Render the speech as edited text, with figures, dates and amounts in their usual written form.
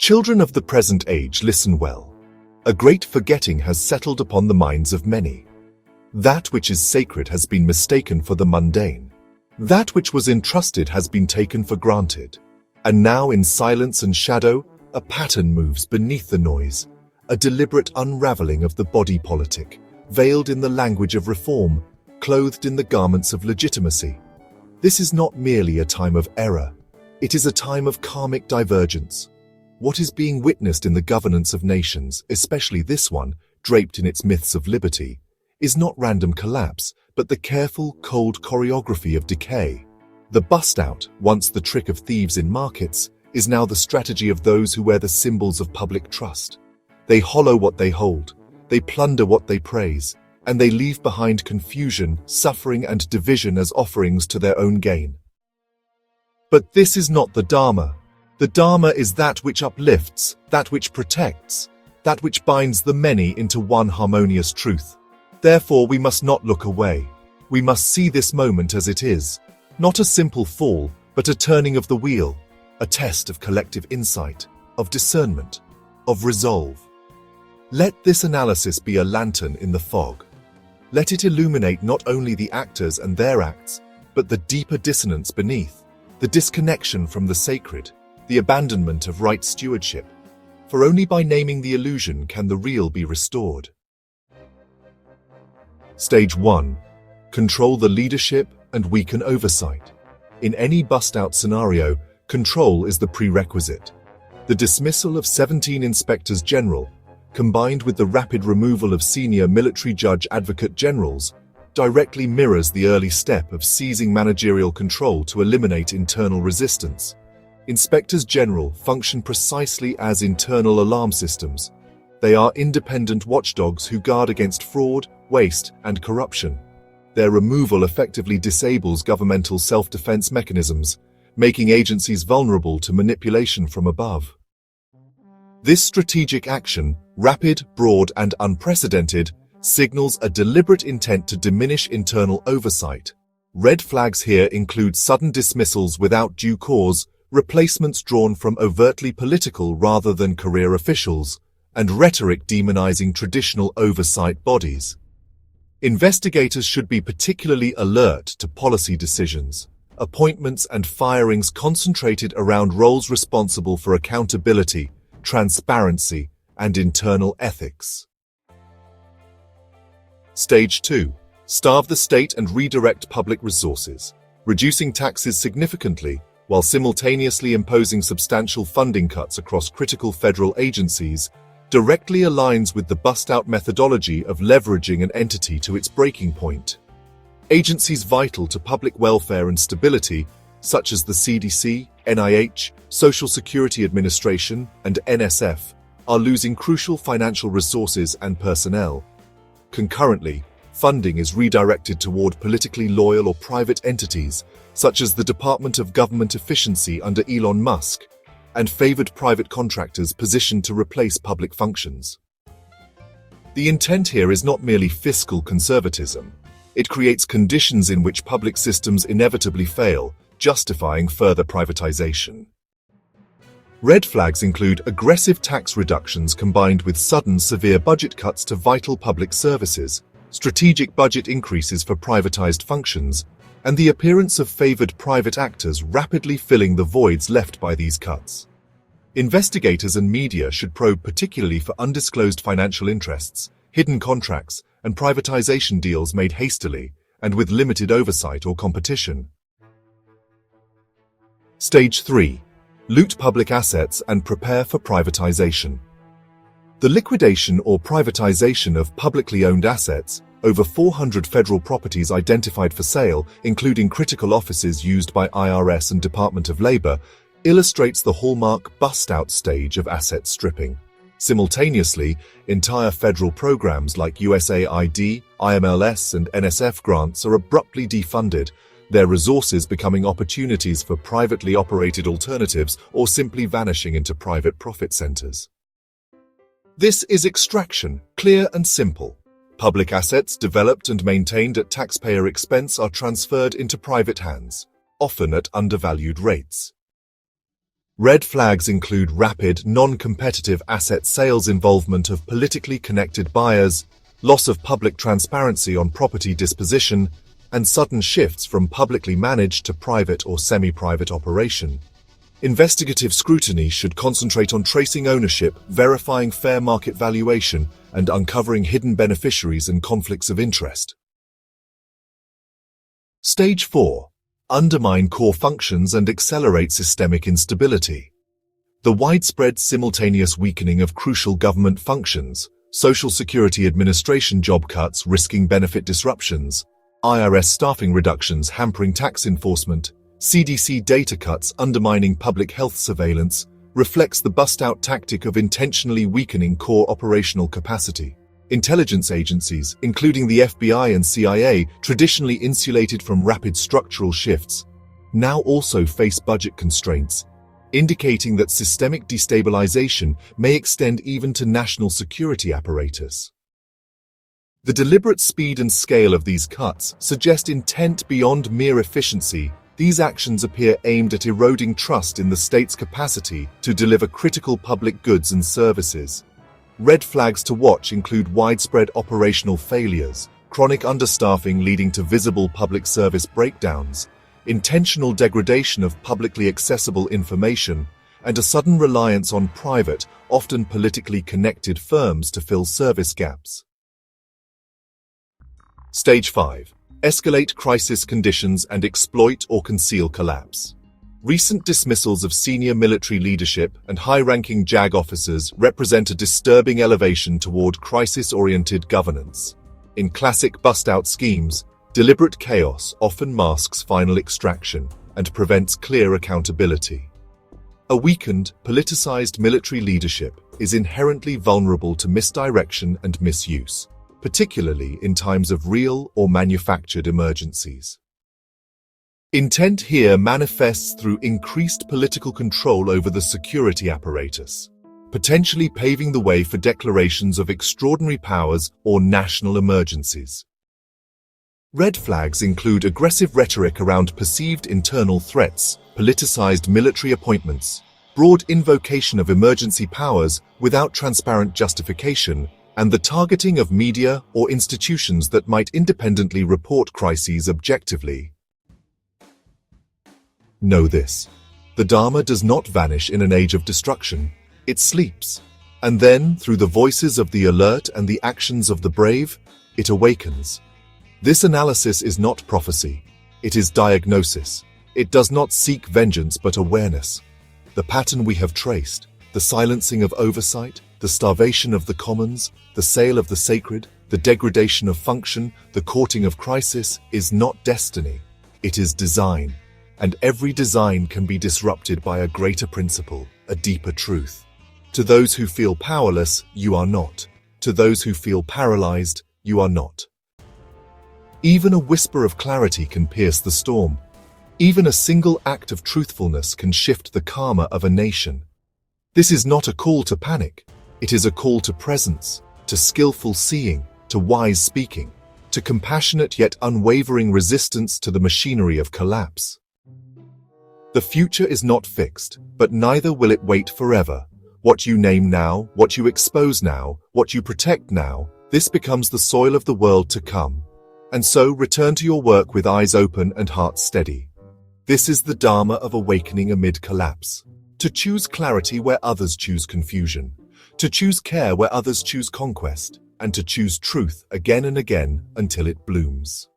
Children of the present age, listen well. A great forgetting has settled upon the minds of many. That which is sacred has been mistaken for the mundane. That which was entrusted has been taken for granted. And now in silence and shadow, a pattern moves beneath the noise, a deliberate unraveling of the body politic, veiled in the language of reform, clothed in the garments of legitimacy. This is not merely a time of error. It is a time of karmic divergence. What is being witnessed in the governance of nations, especially this one, draped in its myths of liberty, is not random collapse, but the careful, cold choreography of decay. The bust-out, once the trick of thieves in markets, is now the strategy of those who wear the symbols of public trust. They hollow what they hold, they plunder what they praise, and they leave behind confusion, suffering, and division as offerings to their own gain. But this is not the Dharma. The Dharma is that which uplifts, that which protects, that which binds the many into one harmonious truth. Therefore, we must not look away. We must see this moment as it is, not a simple fall, but a turning of the wheel, a test of collective insight, of discernment, of resolve. Let this analysis be a lantern in the fog. Let it illuminate not only the actors and their acts, but the deeper dissonance beneath, the disconnection from the sacred, the abandonment of right stewardship. For only by naming the illusion can the real be restored. Stage 1. Control the leadership and weaken oversight. In any bust-out scenario, control is the prerequisite. The dismissal of 17 inspectors general, combined with the rapid removal of senior military judge advocate generals, directly mirrors the early step of seizing managerial control to eliminate internal resistance. Inspectors general function precisely as internal alarm systems. They are independent watchdogs who guard against fraud, waste, and corruption. Their removal effectively disables governmental self-defense mechanisms, making agencies vulnerable to manipulation from above. This strategic action, rapid, broad, and unprecedented, signals a deliberate intent to diminish internal oversight. Red flags here include sudden dismissals without due cause, replacements drawn from overtly political rather than career officials, and rhetoric demonizing traditional oversight bodies. Investigators should be particularly alert to policy decisions, appointments, and firings concentrated around roles responsible for accountability, transparency, and internal ethics. Stage 2. Starve the state and redirect public resources. Reducing taxes significantly, while simultaneously imposing substantial funding cuts across critical federal agencies, directly aligns with the bust-out methodology of leveraging an entity to its breaking point. Agencies vital to public welfare and stability, such as the CDC, NIH, Social Security Administration, and NSF, are losing crucial financial resources and personnel. Concurrently, funding is redirected toward politically loyal or private entities, such as the Department of Government Efficiency under Elon Musk, and favored private contractors positioned to replace public functions. The intent here is not merely fiscal conservatism. It creates conditions in which public systems inevitably fail, justifying further privatization. Red flags include aggressive tax reductions combined with sudden severe budget cuts to vital public services, strategic budget increases for privatized functions, and the appearance of favored private actors rapidly filling the voids left by these cuts. Investigators and media should probe particularly for undisclosed financial interests, hidden contracts, and privatization deals made hastily and with limited oversight or competition. Stage 3. Loot public assets and prepare for privatization. The liquidation or privatization of publicly owned assets, over 400 federal properties identified for sale, including critical offices used by IRS and Department of Labor, illustrates the hallmark bust-out stage of asset stripping. Simultaneously, entire federal programs like USAID, IMLS, and NSF grants are abruptly defunded, their resources becoming opportunities for privately operated alternatives or simply vanishing into private profit centers. This is extraction, clear and simple. Public assets developed and maintained at taxpayer expense are transferred into private hands, often at undervalued rates. Red flags include rapid, non-competitive asset sales, involvement of politically connected buyers, loss of public transparency on property disposition, and sudden shifts from publicly managed to private or semi-private operation. Investigative scrutiny should concentrate on tracing ownership, verifying fair market valuation, and uncovering hidden beneficiaries and conflicts of interest. Stage 4. Undermine core functions and accelerate systemic instability. The widespread simultaneous weakening of crucial government functions, Social Security Administration job cuts risking benefit disruptions, IRS staffing reductions hampering tax enforcement, CDC data cuts undermining public health surveillance, reflects the bust-out tactic of intentionally weakening core operational capacity. Intelligence agencies, including the FBI and CIA, traditionally insulated from rapid structural shifts, now also face budget constraints, indicating that systemic destabilization may extend even to national security apparatus. The deliberate speed and scale of these cuts suggest intent beyond mere efficiency. These actions appear aimed at eroding trust in the state's capacity to deliver critical public goods and services. Red flags to watch include widespread operational failures, chronic understaffing leading to visible public service breakdowns, intentional degradation of publicly accessible information, and a sudden reliance on private, often politically connected firms to fill service gaps. Stage 5. Escalate crisis conditions and exploit or conceal collapse. Recent dismissals of senior military leadership and high-ranking JAG officers represent a disturbing elevation toward crisis-oriented governance. In classic bust-out schemes, deliberate chaos often masks final extraction and prevents clear accountability. A weakened, politicized military leadership is inherently vulnerable to misdirection and misuse, particularly in times of real or manufactured emergencies. Intent here manifests through increased political control over the security apparatus, potentially paving the way for declarations of extraordinary powers or national emergencies. Red flags include aggressive rhetoric around perceived internal threats, politicized military appointments, broad invocation of emergency powers without transparent justification, and the targeting of media or institutions that might independently report crises objectively. Know this: the Dharma does not vanish in an age of destruction. It sleeps, and then, through the voices of the alert and the actions of the brave, it awakens. This analysis is not prophecy. It is diagnosis. It does not seek vengeance but awareness. The pattern we have traced, the silencing of oversight, the starvation of the commons, the sale of the sacred, the degradation of function, the courting of crisis, is not destiny. It is design. And every design can be disrupted by a greater principle, a deeper truth. To those who feel powerless, you are not. To those who feel paralyzed, you are not. Even a whisper of clarity can pierce the storm. Even a single act of truthfulness can shift the karma of a nation. This is not a call to panic. It is a call to presence, to skillful seeing, to wise speaking, to compassionate yet unwavering resistance to the machinery of collapse. The future is not fixed, but neither will it wait forever. What you name now, what you expose now, what you protect now, this becomes the soil of the world to come. And so return to your work with eyes open and heart steady. This is the Dharma of awakening amid collapse. To choose clarity where others choose confusion. To choose care where others choose conquest. And to choose truth again and again until it blooms.